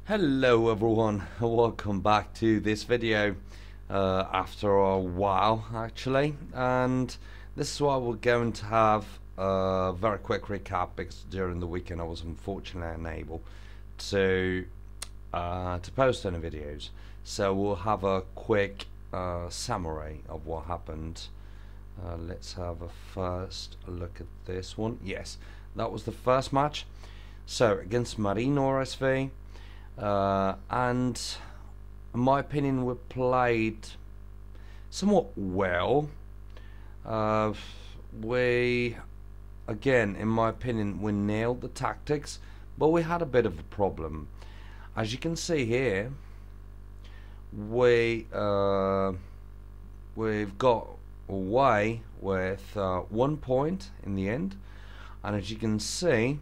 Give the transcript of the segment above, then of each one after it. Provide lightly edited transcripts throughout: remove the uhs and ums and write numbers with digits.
Hello everyone, welcome back to this video after a while actually, and this is why we're going to have a very quick recap because during the weekend I was unfortunately unable to post any videos, so we'll have a quick summary of what happened. Let's have a first look at this one. Yes, that was the first match, so against Marino RSV. And in my opinion we played somewhat well. We again, in my opinion, we nailed the tactics, but we had a bit of a problem. As you can see here, we've got away with 1 point in the end, and as you can see,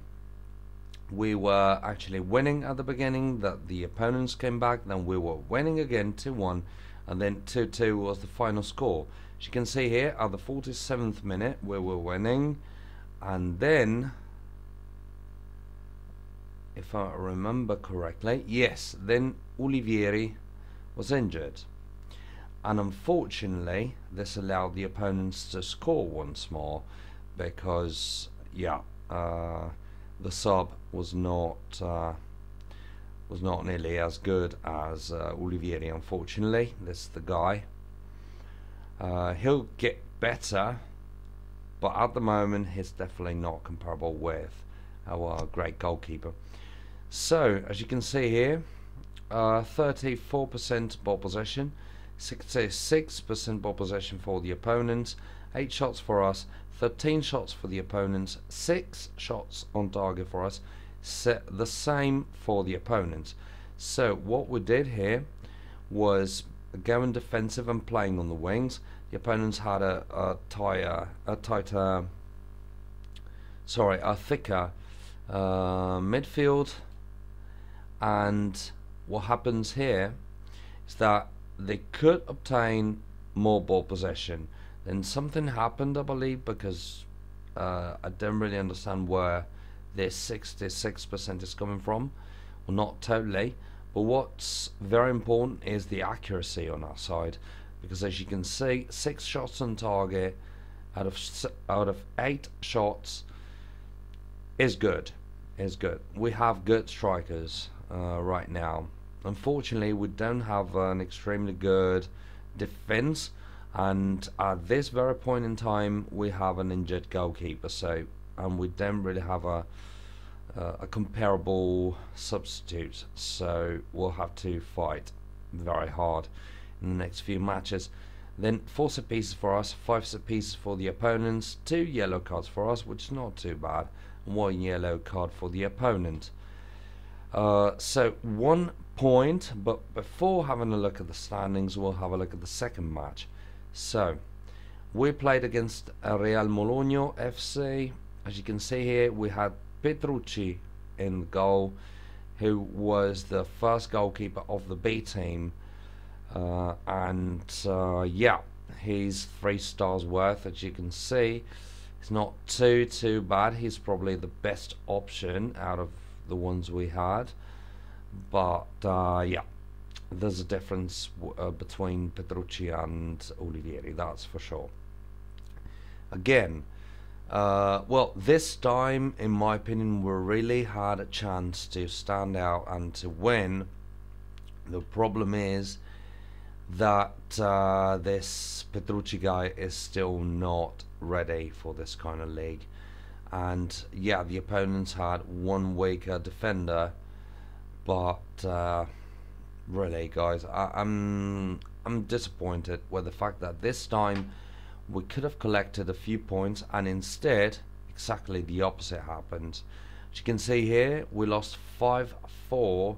we were actually winning at the beginning, that the opponents came back, then we were winning again 2-1, and then 2-2 was the final score. As you can see here, at the 47th minute we were winning, and then, if I remember correctly, yes, then Olivieri was injured, and unfortunately this allowed the opponents to score once more because the sub was not nearly as good as Olivieri. Unfortunately, this is the guy. He'll get better, but at the moment he's definitely not comparable with our great goalkeeper. So as you can see here, 34% ball possession, 66% ball possession for the opponents, 8 shots for us, 13 shots for the opponents, 6 shots on target for us, the same for the opponents. So what we did here was going defensive and playing on the wings. The opponents had a thicker midfield, and what happens here is that they could obtain more ball possession. Then something happened, I believe, because I don't really understand where this 66% is coming from. Well, not totally, but what's very important is the accuracy on our side, because as you can see, 6 shots on target out of 8 shots is good. We have good strikers right now. Unfortunately, we don't have an extremely good defense, and at this very point in time we have an injured goalkeeper, so we don't really have a comparable substitute, so we'll have to fight very hard in the next few matches. Then 4 set pieces for us, 5 set pieces for the opponents, 2 yellow cards for us, which is not too bad, 1 yellow card for the opponent. So 1 point, but before having a look at the standings, we'll have a look at the second match. So we played against Real Mologno FC. As you can see here, we had Petrucci in goal, who was the first goalkeeper of the B team, yeah, he's 3 stars worth. As you can see, it's not too bad. He's probably the best option out of the ones we had, but yeah, there's a difference between Petrucci and Olivieri, that's for sure. Again, well, this time, in my opinion, we really had a chance to stand out and to win. The problem is that this Petrucci guy is still not ready for this kind of league, and yeah, the opponents had 1 weaker defender, but really, guys, I'm disappointed with the fact that this time we could have collected a few points, and instead exactly the opposite happened. As you can see here, we lost 5-4,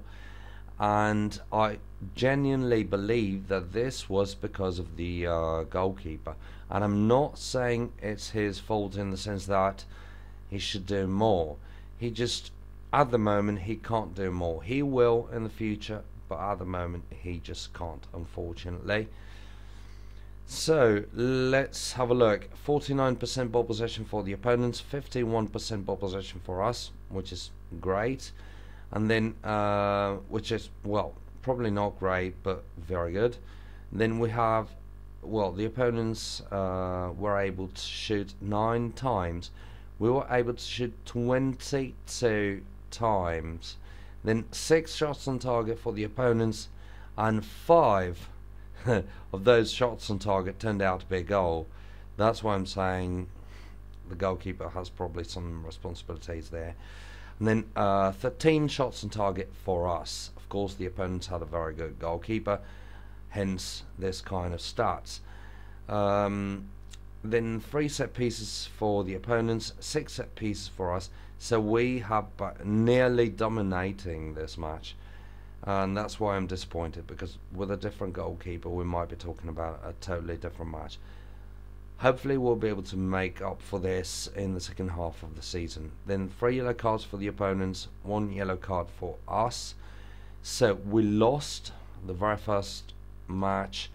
and I genuinely believe that this was because of the goalkeeper, and I'm not saying it's his fault in the sense that he should do more. He just, at the moment, he can't do more. He will in the future, but at the moment he just can't, unfortunately. So let's have a look. 49% ball possession for the opponents, 51% ball possession for us, which is great. and then which is, well, probably not great but very good. Then we have, well, the opponents were able to shoot 9 times. We were able to shoot 22 times. Then 6 shots on target for the opponents, and 5 of those shots on target turned out to be a goal. That's why I'm saying the goalkeeper has probably some responsibilities there. And then 13 shots on target for us. Of course, the opponents had a very good goalkeeper, hence this kind of stats. Then 3 set pieces for the opponents, 6 set pieces for us. So we have nearly dominating this match, and that's why I'm disappointed, because with a different goalkeeper we might be talking about a totally different match. Hopefully we'll be able to make up for this in the second half of the season. Then 3 yellow cards for the opponents, 1 yellow card for us. So we lost the very first match.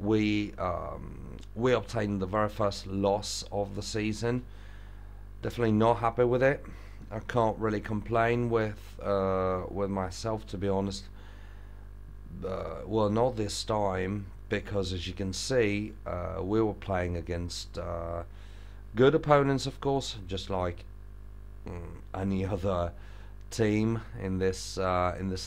We obtained the very first loss of the season. Definitely not happy with it. I can't really complain with myself, to be honest. Well, not this time, because as you can see, we were playing against good opponents, of course, just like any other team in this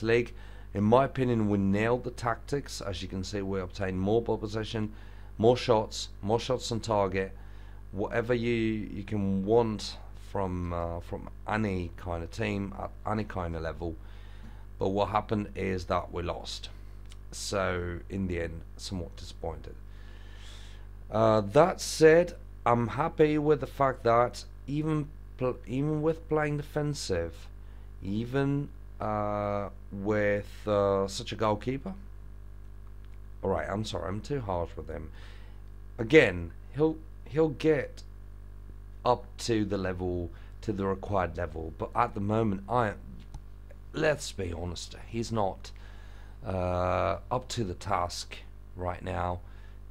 league. In my opinion, we nailed the tactics. As you can see, we obtained more ball possession, more shots on target, whatever you can want from any kind of team at any kind of level. But what happened is that we lost. So in the end, somewhat disappointed. That said, I'm happy with the fact that even with playing defensive, even with such a goalkeeper. Alright, I'm sorry, I'm too harsh with him. Again, he'll get up to the level, to the required level, but at the moment, let's be honest, he's not up to the task right now.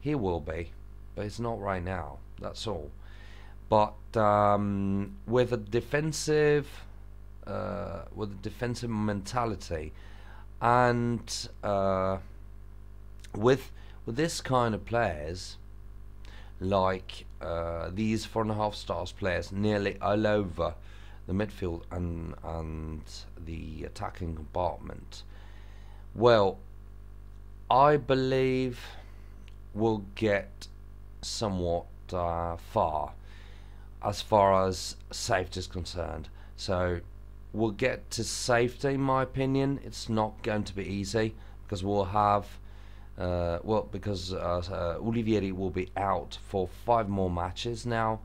He will be, but it's not right now, that's all. But with a defensive mentality, and with this kind of players, like these 4.5 stars players nearly all over the midfield and the attacking compartment, well, I believe we'll get somewhat far as safety is concerned. So we'll get to safety. In my opinion, it's not going to be easy, because we'll have because Olivieri will be out for 5 more matches now,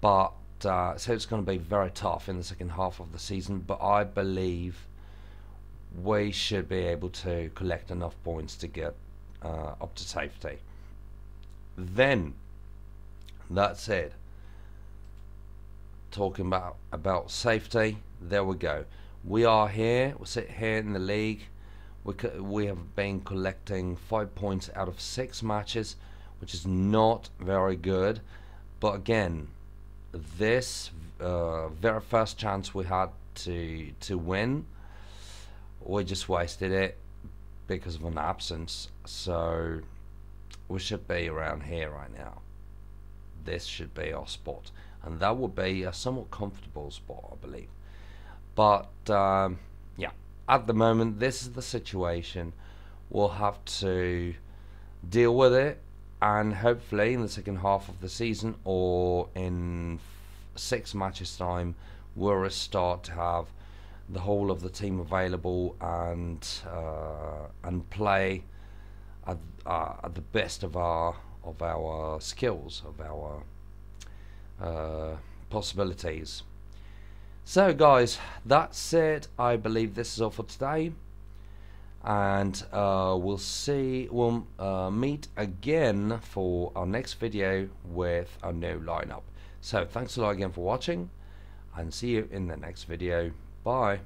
but so it's going to be very tough in the second half of the season. But I believe we should be able to collect enough points to get up to safety. Then, that said, talking about safety, there we go. We sit here in the league. We have been collecting 5 points out of 6 matches, which is not very good. But again, this very first chance we had to win, we just wasted it because of an absence. So we should be around here right now. This should be our spot, and that would be a somewhat comfortable spot, I believe. But yeah, at the moment, this is the situation. We'll have to deal with it, and hopefully in the second half of the season, or in 6 matches time, we'll start to have the whole of the team available and play at the best of our skills, of our possibilities. So guys, that's it. I believe this is all for today, and we'll meet again for our next video with a new lineup. So thanks a lot again for watching, and see you in the next video. Bye.